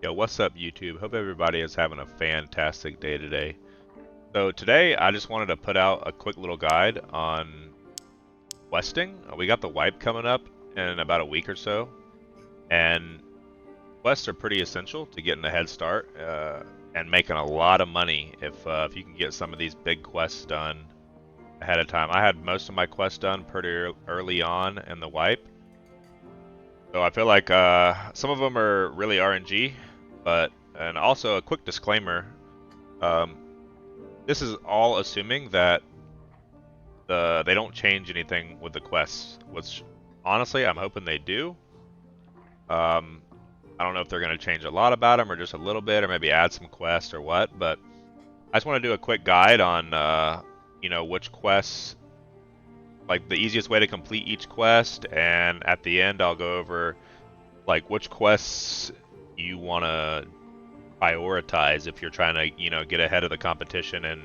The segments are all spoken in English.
Yo, what's up, YouTube? Hope everybody is having a fantastic day today. So today, I just wanted to put out a quick little guide on questing. We got the wipe coming up in about a week or so, and quests are pretty essential to getting a head start and making a lot of money if you can get some of these big quests done ahead of time. I had most of my quests done pretty early on in the wipe, so I feel like some of them are really RNG, and also a quick disclaimer. Um, this is all assuming that they don't change anything with the quests, which honestly I'm hoping they do. Um, I don't know if they're going to change a lot about them or just a little bit, or maybe add some quests or what. But I just want to do a quick guide on which quests, like the easiest way to complete each quest, and at the end I'll go over like which quests you want to prioritize if you're trying to get ahead of the competition. And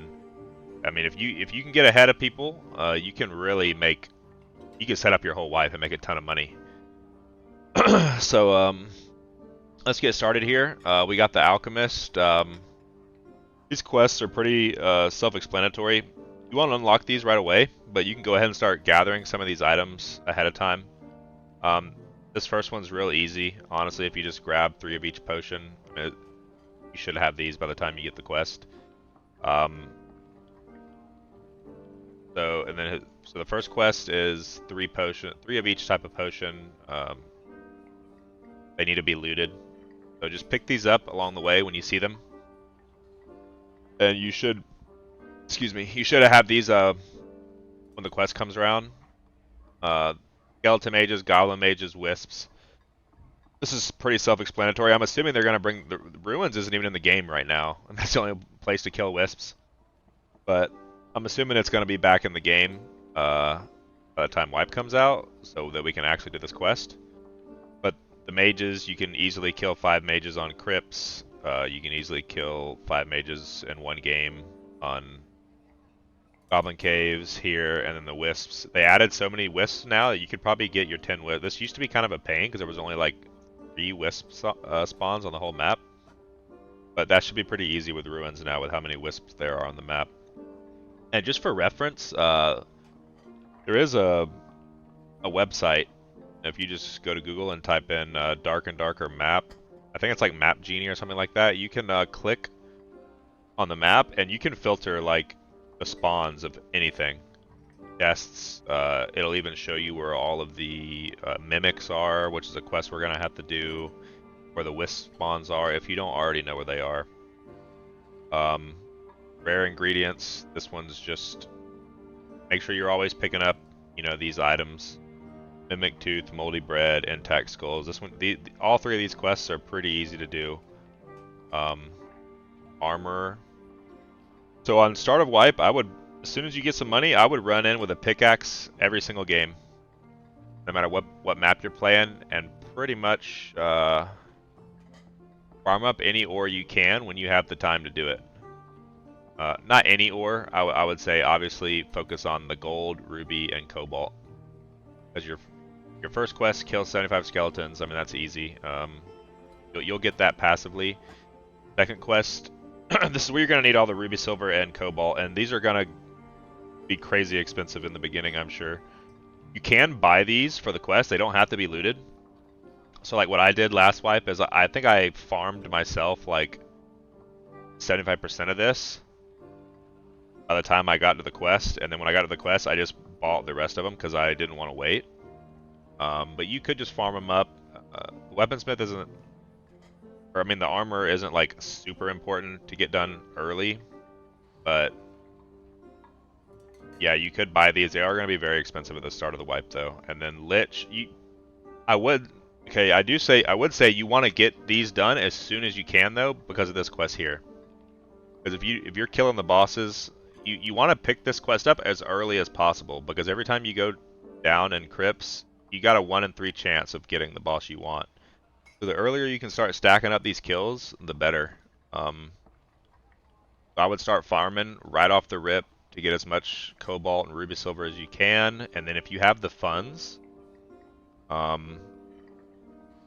I mean, if you can get ahead of people, you can really you can set up your whole wipe and make a ton of money. So let's get started here. We got the alchemist. These quests are pretty self-explanatory. You won't unlock these right away, but you can go ahead and start gathering some of these items ahead of time. This first one's real easy, honestly. If you just grab 3 of each potion, you should have these by the time you get the quest. So the first quest is 3 of each type of potion. They need to be looted. So just pick these up along the way when you see them. And you should have these when the quest comes around. Skeleton mages, goblin mages, wisps. This is pretty self-explanatory. I'm assuming they're gonna bring the ruins isn't even in the game right now, and that's the only place to kill wisps. But I'm assuming it's gonna be back in the game by the time wipe comes out, so that we can actually do this quest. But the mages, you can easily kill 5 mages on crypts. You can easily kill 5 mages in one game on goblin caves here, and then the wisps. They added so many wisps now that you could probably get your 10 wisps. This used to be kind of a pain because there was only like 3 wisp spawns on the whole map. But that should be pretty easy with ruins now with how many wisps there are on the map. And just for reference, there is a website. If you just go to Google and type in Darkanddarker map, I think it's like Map Genie or something like that. You can click on the map and you can filter like the spawns of anything. Chests. It'll even show you where all of the mimics are, which is a quest we're gonna have to do. Where the wisp spawns are, if you don't already know where they are. Rare ingredients. This one's just make sure you're always picking up, these items. Mimic tooth, moldy bread, intact skulls. This one, all 3 of these quests are pretty easy to do. Armor. So on start of wipe, as soon as you get some money, I would run in with a pickaxe every single game, no matter what map you're playing, and pretty much farm up any ore you can when you have the time to do it. Not any ore. I would say obviously focus on the gold, ruby, and cobalt. As your first quest, kill 75 skeletons. I mean, that's easy. You'll get that passively. Second quest, this is where you're going to need all the ruby, silver, and cobalt, and these are going to be crazy expensive in the beginning, I'm sure. You can buy these for the quest. They don't have to be looted. So like what I did last wipe is I think I farmed myself like 75% of this by the time I got to the quest, and then when I got to the quest, I just bought the rest of them because I didn't want to wait. But you could just farm them up. Weaponsmith isn't, or I mean the armor isn't like super important to get done early, but yeah, you could buy these. They are going to be very expensive at the start of the wipe though. And then Lich, I would say you want to get these done as soon as you can though, because of this quest here. Because if you're killing the bosses, you want to pick this quest up as early as possible, because every time you go down in crypts, you got a 1 in 3 chance of getting the boss you want. So the earlier you can start stacking up these kills, the better. I would start farming right off the rip to get as much cobalt and ruby silver as you can, and then if you have the funds, as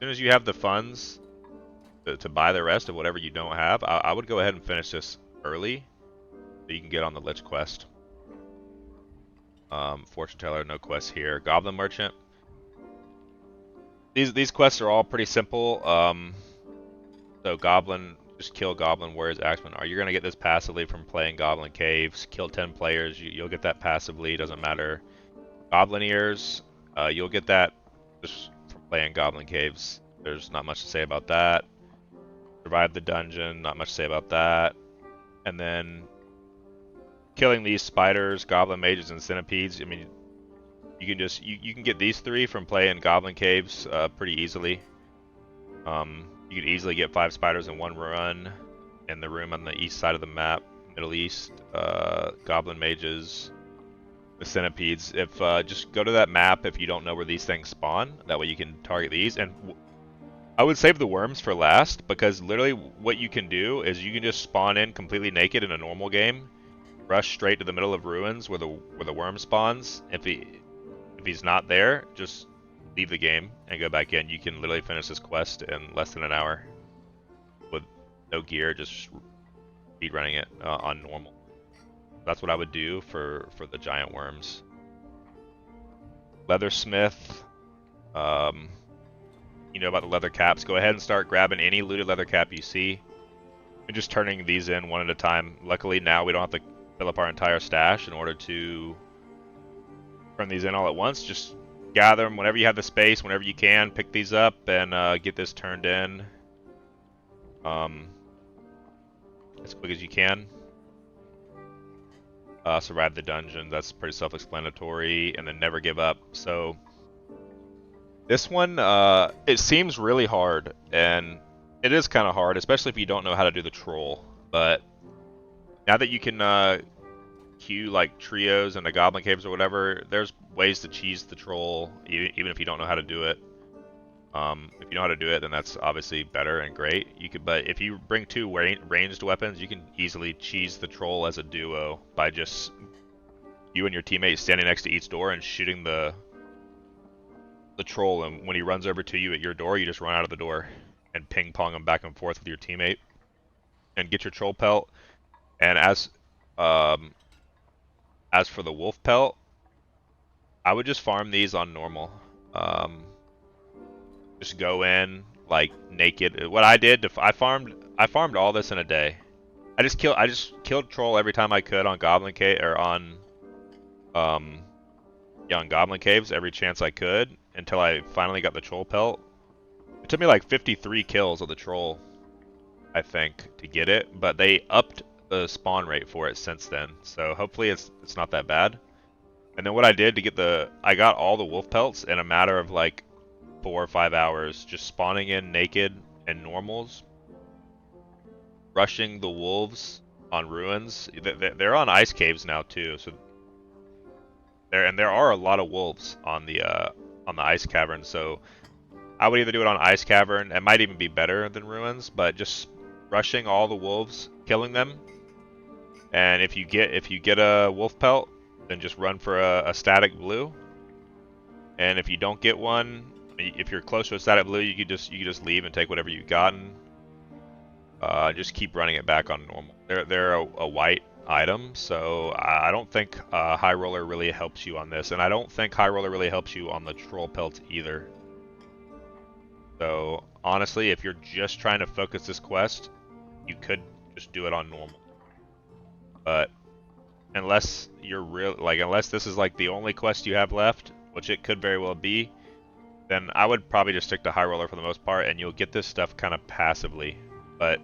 soon as you have the funds, to buy the rest of whatever you don't have, I would go ahead and finish this early so you can get on the Lich quest. Fortune Teller, no quests here. Goblin Merchant. These quests are all pretty simple. So Goblin, just kill Goblin Warriors Axeman. You're gonna get this passively from playing Goblin Caves. Kill 10 players, you'll get that passively. Doesn't matter. Goblin Ears, you'll get that just from playing Goblin Caves. There's not much to say about that. Survive the dungeon, not much to say about that. And then killing these spiders, goblin mages, and centipedes. I mean, you can just you can get these 3 from playing Goblin Caves pretty easily. You could easily get 5 spiders in 1 run in the room on the east side of the map, Middle East. Goblin mages, the centipedes. If just go to that map if you don't know where these things spawn. That way you can target these. And I would save the worms for last, because literally what you can do is you can just spawn in completely naked in a normal game, rush straight to the middle of ruins where the worm spawns. If he's not there, just leave the game and go back in. You can literally finish this quest in less than an hour with no gear, just speed running it on normal. That's what I would do for the giant worms. Leathersmith. You know about the leather caps. Go ahead and start grabbing any looted leather cap you see and just turning these in one at a time. Luckily now we don't have to fill up our entire stash in order to turn these in all at once. Just gather them whenever you have the space, whenever you can. Pick these up and get this turned in as quick as you can. Survive the dungeon, that's pretty self-explanatory. And then never give up. So this one, it seems really hard, and it is kind of hard, especially if you don't know how to do the troll. But now that you can queue like trios and the goblin caves or whatever, there's ways to cheese the troll, even if you don't know how to do it. If you know how to do it, then that's obviously better and great. But if you bring 2 ranged weapons, you can easily cheese the troll as a duo by just you and your teammate standing next to each door and shooting the troll, and when he runs over to you at your door, you just run out of the door and ping pong him back and forth with your teammate and get your troll pelt. And as for the wolf pelt, I would just farm these on normal. Just go in like naked. What I did, I farmed all this in a day. I just killed troll every time I could on Goblin Cave or on Goblin Caves every chance I could, until I finally got the troll pelt. It took me like 53 kills of the troll, I think, to get it, but they upped the spawn rate for it since then, so hopefully it's not that bad. And then what I did to get I got all the wolf pelts in a matter of like 4 or 5 hours, just spawning in naked and normals, rushing the wolves on ruins. They're on ice caves now too, so there are a lot of wolves on the ice cavern, so I would either do it on ice cavern. It might even be better than ruins, but just rushing all the wolves, killing them. And if you get a wolf pelt, then just run for a static blue. And if you don't get one, if you're close to a static blue, you could just leave and take whatever you've gotten. Just keep running it back on normal. They're a white item, so I don't think High Roller really helps you on this, and I don't think High Roller really helps you on the troll pelt either. So honestly, if you're just trying to focus this quest, you could just do it on normal. But unless unless this is like the only quest you have left, which it could very well be, then I would probably just stick to High Roller for the most part, and you'll get this stuff kind of passively. But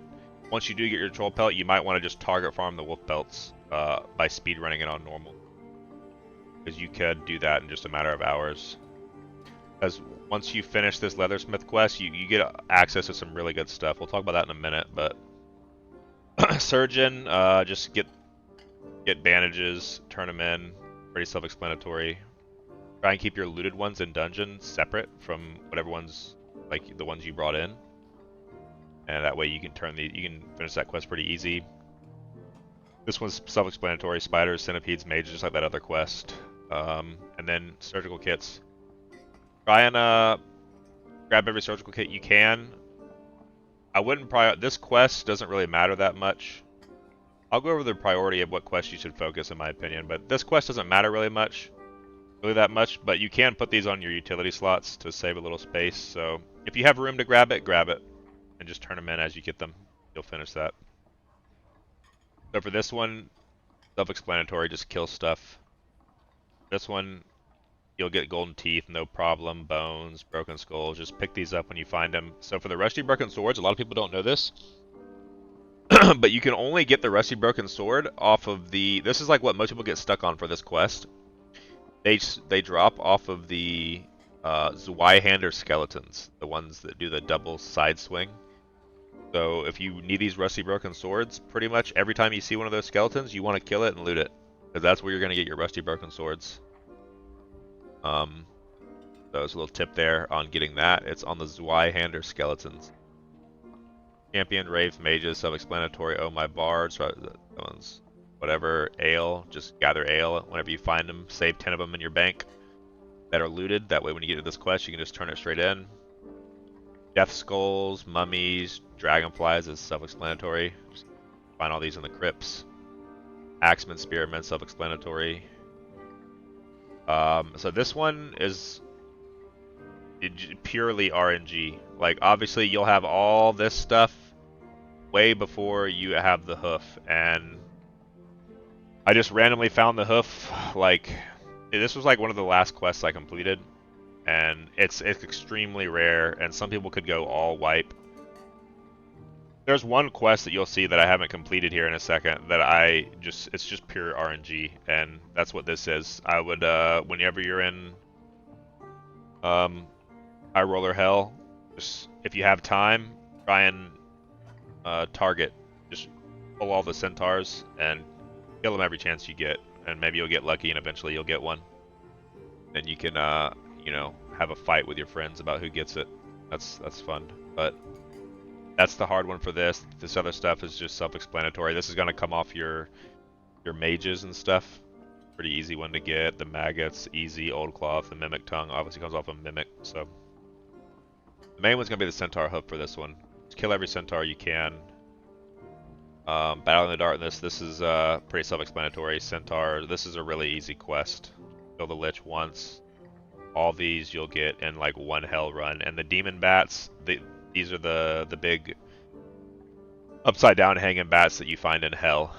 once you do get your troll pelt, you might want to just target farm the wolf pelts by speed running it on normal, because you could do that in just a matter of hours. Because once you finish this Leathersmith quest, you get access to some really good stuff. We'll talk about that in a minute. But Surgeon, just get bandages, turn them in. Pretty self-explanatory. Try and keep your looted ones in dungeon separate from whatever ones, like the ones you brought in. And that way you can finish that quest pretty easy. This one's self-explanatory: spiders, centipedes, mages, just like that other quest. And then surgical kits. Try and grab every surgical kit you can. I wouldn't this quest doesn't really matter that much. I'll go over the priority of what quest you should focus, in my opinion, but this quest doesn't matter really that much, but you can put these on your utility slots to save a little space, so if you have room to grab it, and just turn them in as you get them. You'll finish that. So for this one, self-explanatory, just kill stuff. This one, you'll get golden teeth, no problem, bones, broken skulls, just pick these up when you find them. So for the rusty broken swords, a lot of people don't know this, but you can only get the rusty broken sword off of this is like what most people get stuck on for this quest. They drop off of the Zweihander skeletons, the ones that do the double side swing. So if you need these rusty broken swords, pretty much every time you see one of those skeletons, you want to kill it and loot it, because that's where you're going to get your rusty broken swords. So there's a little tip there on getting that. It's on the Zweihander skeletons. Champion, Wraith, Mages, self-explanatory. Oh, my bards, whatever, ale, just gather ale whenever you find them. Save 10 of them in your bank that are looted. That way when you get to this quest, you can just turn it straight in. Death skulls, mummies, dragonflies is self-explanatory. Just find all these in the crypts. Axemen, spearmen, self-explanatory. So this one is purely RNG. Like, obviously you'll have all this stuff way before you have the hoof, and I just randomly found the hoof. Like, this was like one of the last quests I completed, and it's extremely rare, and some people could go all wipe. There's one quest that you'll see that I haven't completed here in a second that it's just pure RNG, and that's what this is. I would, whenever you're in High Roller Hell, just, if you have time, try and target, just pull all the centaurs and kill them every chance you get, and maybe you'll get lucky and eventually you'll get one. And you can, you know, have a fight with your friends about who gets it. That's fun, but that's the hard one for this. This other stuff is just self-explanatory. This is going to come off your mages and stuff. Pretty easy one to get. The maggots, easy. Old cloth, the mimic tongue obviously comes off a mimic, so the main one's going to be the centaur hoof for this one. Just kill every centaur you can. Battle in the Darkness, this is pretty self-explanatory. Centaur, this is a really easy quest. Kill the Lich once. All these you'll get in like one hell run. And the demon bats, these are the big upside down hanging bats that you find in hell.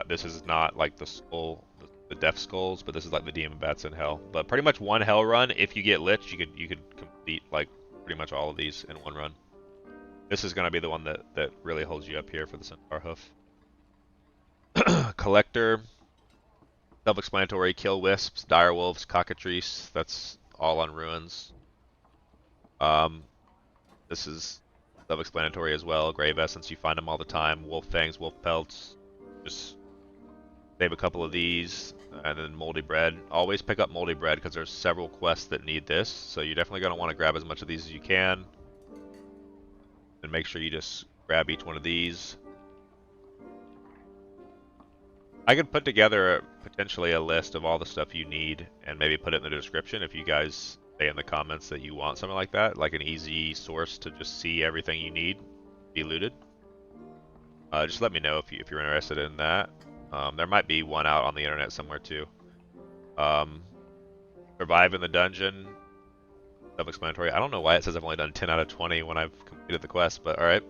This is not like the skull, the death skulls, but this is like the demon bats in hell. But pretty much one hell run, if you get Lich, you could complete like pretty much all of these in one run. This is going to be the one that really holds you up here for the Centaur Hoof. Collector, self-explanatory, kill wisps, dire wolves, cockatrice, that's all on ruins. This is self-explanatory as well. Grave essence, you find them all the time. Wolf fangs, wolf pelts, just save a couple of these. And then moldy bread. Always pick up moldy bread because there's several quests that need this, so you're definitely going to want to grab as much of these as you can. And make sure you just grab each one of these. I could put together potentially a list of all the stuff you need and maybe put it in the description if you guys say in the comments that you want something like that, like an easy source to just see everything you need be looted. Just let me know if you're interested in that. There might be one out on the internet somewhere too. Survive in the dungeon. Self-explanatory. I don't know why it says I've only done 10 out of 20 when I've completed the quest, but alright.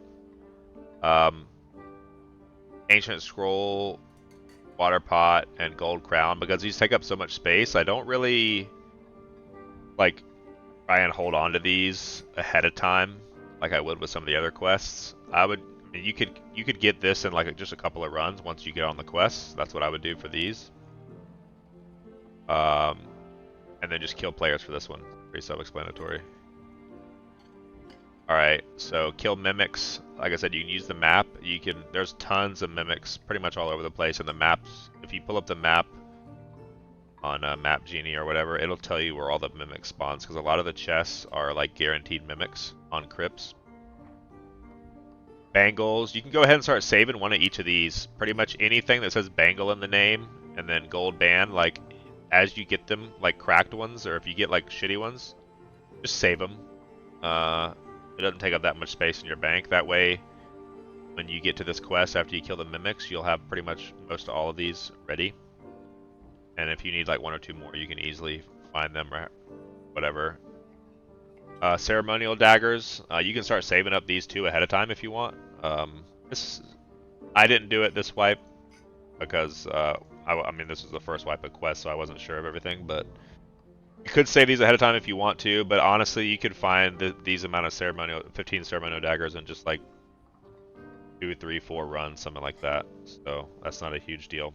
Ancient scroll, water pot, and gold crown. Because these take up so much space, I don't really like try and hold on to these ahead of time like I would with some of the other quests. You could get this in like just a couple of runs once you get on the quests. That's what I would do for these. And then just kill players for this one. Pretty self-explanatory. Alright, so kill mimics. Like I said, you can use the map. There's tons of mimics pretty much all over the place. And the maps, if you pull up the map on Map Genie or whatever, it'll tell you where all the mimic spawns. Because a lot of the chests are like guaranteed mimics on crypts. Bangles, you can go ahead and start saving one of each of these. Pretty much anything that says bangle in the name, and then gold band, like as you get them, like cracked ones, or if you get like shitty ones, just save them. It doesn't take up that much space in your bank. That way, when you get to this quest after you kill the mimics, you'll have pretty much most of all of these ready. And if you need like 1 or 2 more, you can easily find them or whatever. Ceremonial daggers. You can start saving up these 2 ahead of time if you want. I didn't do it this wipe because I mean this was the first wipe of quest, so I wasn't sure of everything. But you could save these ahead of time if you want to. But honestly, you could find these amount of 15 ceremonial daggers in just like 2, 3, 4 runs, something like that. So that's not a huge deal.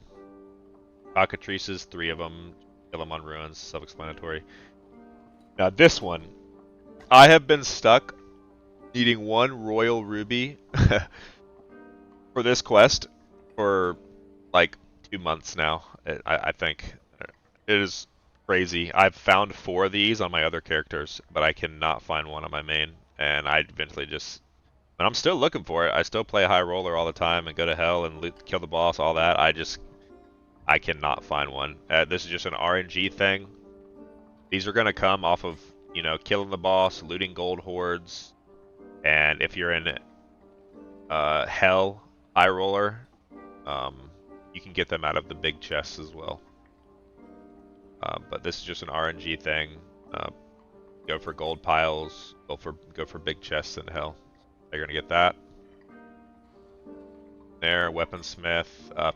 Cockatrices, 3 of them. Kill them on ruins. Self-explanatory. Now this one, I have been stuck needing 1 royal ruby for this quest for like 2 months now. I think it is crazy. I've found 4 of these on my other characters, but I cannot find one on my main, and I eventually just. And I'm still looking for it. I still play high roller all the time and go to hell and kill the boss, all that. I cannot find one. This is just an RNG thing. These are gonna come off of, you know, killing the boss, looting gold hoards, and if you're in hell high roller, you can get them out of the big chests as well. But this is just an RNG thing. Go for gold piles. Go for big chests in hell. You're gonna get that. There, weaponsmith.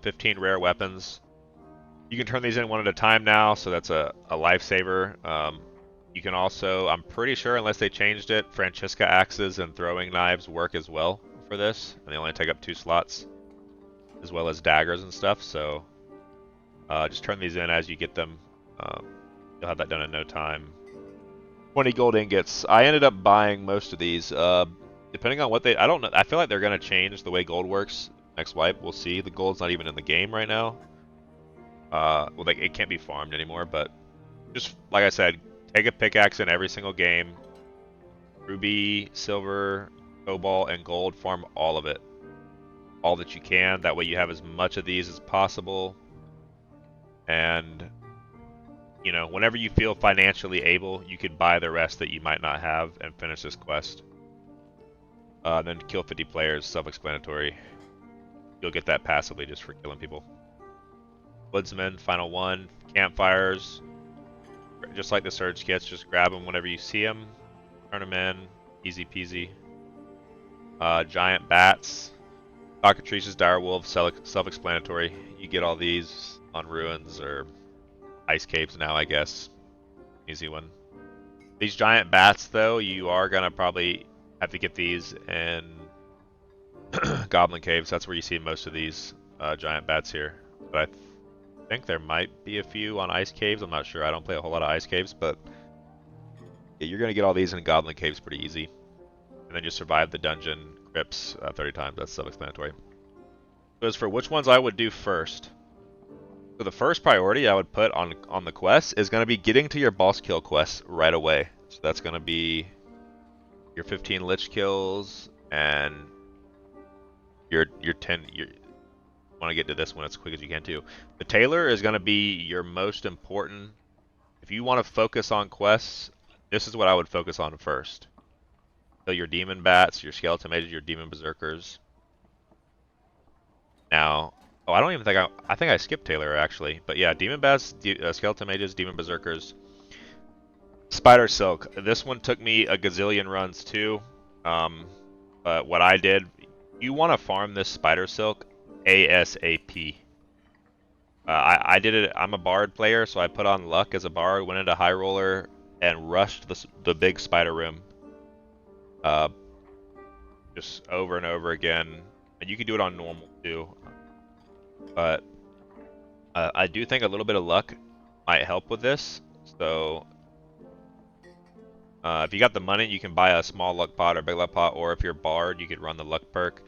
15 rare weapons. You can turn these in 1 at a time now, so that's a lifesaver. You can also, I'm pretty sure, unless they changed it, Francisca axes and throwing knives work as well for this, and they only take up 2 slots, as well as daggers and stuff. So just turn these in as you get them. You'll have that done in no time. 20 gold ingots. I ended up buying most of these. Depending on what they, I don't know. I feel like they're gonna change the way gold works next wipe. We'll see. The gold's not even in the game right now. Well, it can't be farmed anymore. But just like I said, take a pickaxe in every single game. Ruby, silver, cobalt, and gold. Farm all of it, all that you can. That way you have as much of these as possible. And you know, whenever you feel financially able, you could buy the rest that you might not have and finish this quest. Then kill 50 players, self-explanatory. You'll get that passively just for killing people. Woodsman, final 1. Campfires. Just like the surge kits, just grab them whenever you see them. Turn them in. Easy peasy. Giant bats. Cockatrices, direwolves, self-explanatory. You get all these on ruins or ice caves now, I guess. Easy one. These giant bats, though, you are gonna probably have to get these in goblin caves. That's where you see most of these giant bats here. But I think there might be a few on ice caves. I'm not sure. I don't play a whole lot of ice caves, but yeah, you're gonna get all these in goblin caves pretty easy. And then just survive the dungeon crypts 30 times. That's self-explanatory. So as for which ones I would do first. So the first priority I would put on the quest is going to be getting to your boss kill quests right away. So that's going to be your 15 lich kills and your 10. You want to get to this one as quick as you can too. The tailor is going to be your most important. If you want to focus on quests, this is what I would focus on first. So your demon bats, your skeleton mages, your demon berserkers. Now. Oh, I don't even think I think I skipped Taylor actually, but yeah, Demon Bats, Skeleton Mages, Demon Berserkers, Spider Silk. This one took me a gazillion runs too, but what I did, you want to farm this Spider Silk ASAP. I did it. I'm a Bard player, so I put on luck as a Bard, went into High Roller, and rushed the big Spider Room, just over and over again. And you can do it on normal too. But I do think a little bit of luck might help with this. So if you got the money, you can buy a small luck pot or big luck pot, or if you're Bard, you could run the luck perk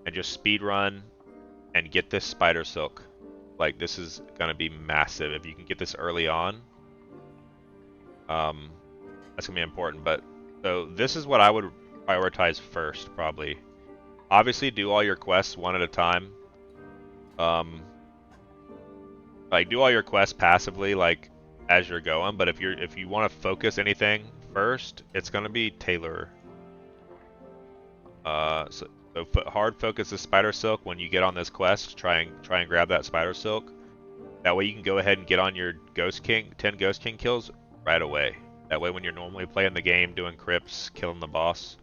and just speed run and get this Spider Silk. Like, this is gonna be massive if you can get this early on. That's gonna be important. But so this is what I would prioritize first, probably. Obviously, do all your quests 1 at a time. Like, do all your quests passively, like as you're going. But if you want to focus anything first, it's gonna be Tailor. So hard focus the spider silk when you get on this quest. Try and grab that spider silk. That way you can go ahead and get on your Ghost King, 10 Ghost King kills right away. That way when you're normally playing the game, doing crypts, killing the boss,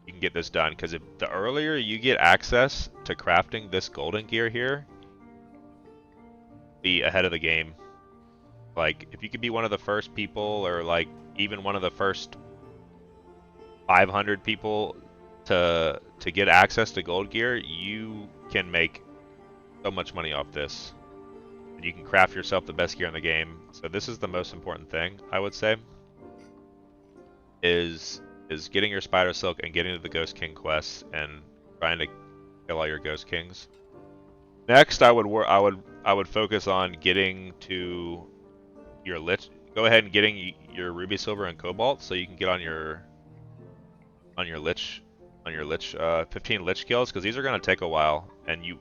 you can get this done. Because if the earlier you get access to crafting this golden gear here, be ahead of the game. Like, if you could be one of the first people, or like even one of the first 500 people to get access to gold gear, you can make so much money off this. And you can craft yourself the best gear in the game. So this is the most important thing, I would say, is getting your spider silk and getting to the Ghost King quests and trying to kill all your Ghost Kings. Next, I would focus on getting to your lich. Go ahead and getting your ruby, silver, and cobalt, so you can get on your lich 15 lich kills, because these are gonna take a while, and you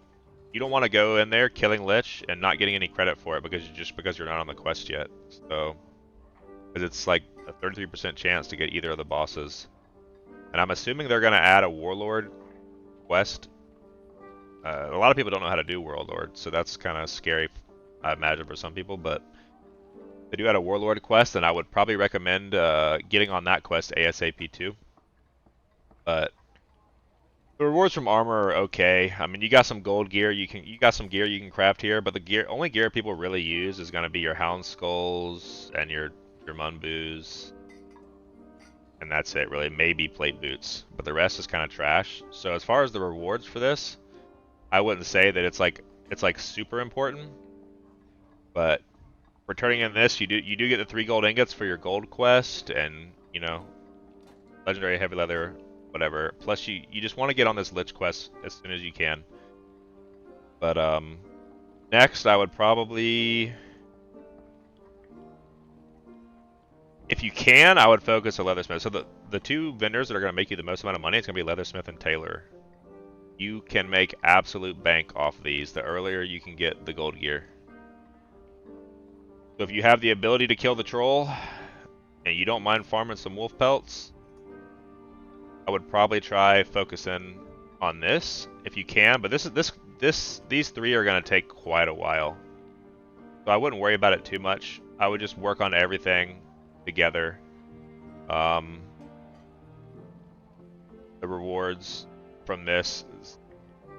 don't want to go in there killing lich and not getting any credit for it because you're not on the quest yet. So, because it's like a 33% chance to get either of the bosses, and I'm assuming they're gonna add a warlord quest. A lot of people don't know how to do warlord, so that's kind of scary, I imagine, for some people, but they do add a warlord quest, and I would probably recommend getting on that quest ASAP too. But the rewards from armor are okay. I mean, you got some gold gear, you got some gear you can craft here, but the only gear people really use is gonna be your hound skulls and your munboos, and that's it really. Maybe plate boots, but the rest is kind of trash. So as far as the rewards for this, I wouldn't say that it's like super important, but for turning in this, you do get the 3 gold ingots for your gold quest, and you know, legendary heavy leather, whatever. Plus, you just want to get on this lich quest as soon as you can. But next, I would probably, if you can, I would focus on leathersmith. So the 2 vendors that are going to make you the most amount of money, it's going to be leathersmith and tailor. You can make absolute bank off of these the earlier you can get the gold gear. So if you have the ability to kill the troll and you don't mind farming some wolf pelts, I would probably try focusing on this if you can. But these 3 are going to take quite a while, so I wouldn't worry about it too much. I would just work on everything together. The rewards from this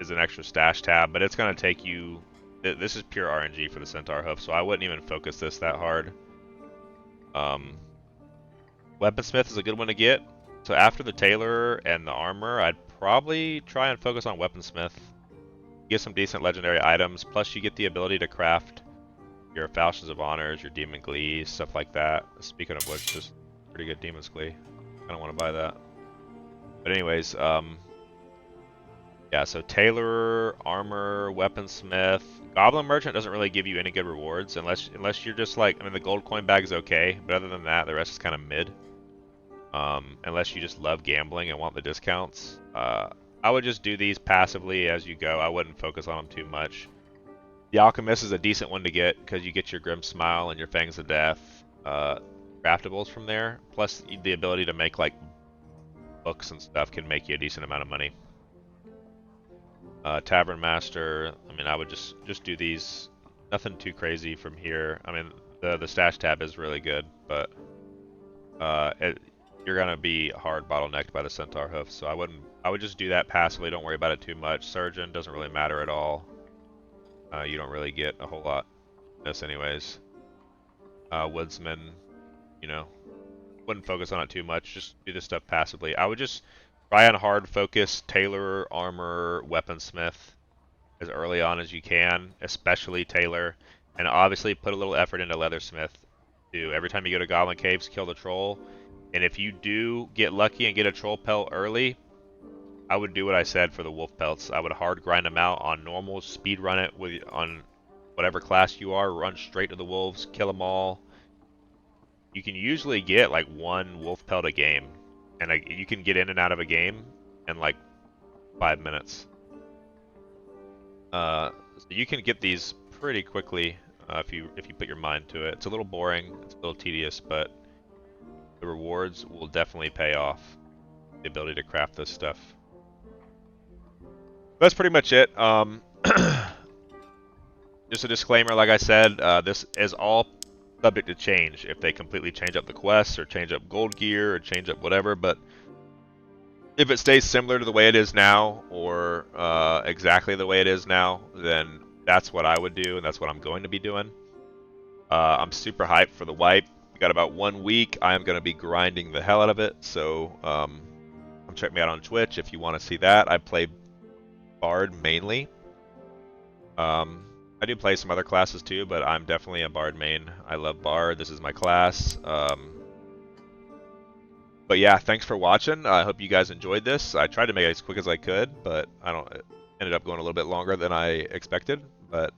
is an extra stash tab, but it's going to take you. This is pure RNG for the Centaur Hoof, so I wouldn't even focus this that hard. Weaponsmith is a good one to get. So after the tailor and the armor, I'd probably try and focus on weaponsmith. Get some decent legendary items, plus you get the ability to craft your Falchions of Honors, your Demon Glee, stuff like that. Speaking of which, just pretty good Demon's Glee. I don't want to buy that. But anyways, yeah, so tailor, armor, weaponsmith. Goblin Merchant doesn't really give you any good rewards unless you're just like, I mean, the gold coin bag is okay, but other than that, the rest is kind of mid. Unless you just love gambling and want the discounts. I would just do these passively as you go. I wouldn't focus on them too much. The Alchemist is a decent one to get because you get your Grim Smile and your Fangs of Death craftables from there. Plus the ability to make like books and stuff can make you a decent amount of money. Tavern Master, I mean, I would just do these. Nothing too crazy from here. I mean, the stash tab is really good, but you're gonna be hard bottlenecked by the Centaur Hoof, so I would just do that passively. Don't worry about it too much. Surgeon doesn't really matter at all. You don't really get a whole lot in this anyways. Woodsman, you know, wouldn't focus on it too much. Just do this stuff passively. I would just try and hard focus tailor, armor, weaponsmith as early on as you can, especially tailor, and obviously put a little effort into leathersmith too. Every time you go to Goblin Caves, kill the troll. And if you do get lucky and get a troll pelt early, I would do what I said for the wolf pelts. I would hard grind them out on normal, speed run it on whatever class you are, run straight to the wolves, kill them all. You can usually get like 1 wolf pelt a game, and you can get in and out of a game in like 5 minutes. So you can get these pretty quickly if you put your mind to it. It's a little boring, it's a little tedious, but the rewards will definitely pay off. the ability to craft this stuff. That's pretty much it. Just a disclaimer, like I said, this is all subject to change if they completely change up the quests or change up gold gear or change up whatever, but if it stays similar to the way it is now or exactly the way it is now, then that's what I would do and that's what I'm going to be doing. I'm super hyped for the wipe. We got about 1 week. I am going to be grinding the hell out of it, so come check me out on Twitch if you want to see that. I play Bard mainly. I do play some other classes too, but I'm definitely a Bard main. I love Bard. This is my class. But yeah, thanks for watching. I hope you guys enjoyed this. I tried to make it as quick as I could, but it ended up going a little bit longer than I expected. But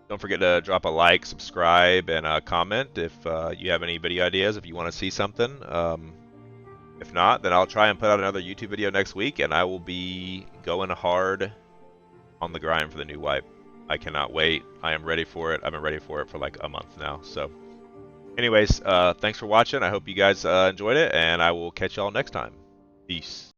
don't forget to drop a like, subscribe, and comment if you have any video ideas, if you want to see something. If not, then I'll try and put out another YouTube video next week, and I will be going hard on the grind for the new wipe. I cannot wait. I am ready for it. I've been ready for it for like a month now. So anyways, thanks for watching. I hope you guys enjoyed it, and I will catch y'all next time. Peace.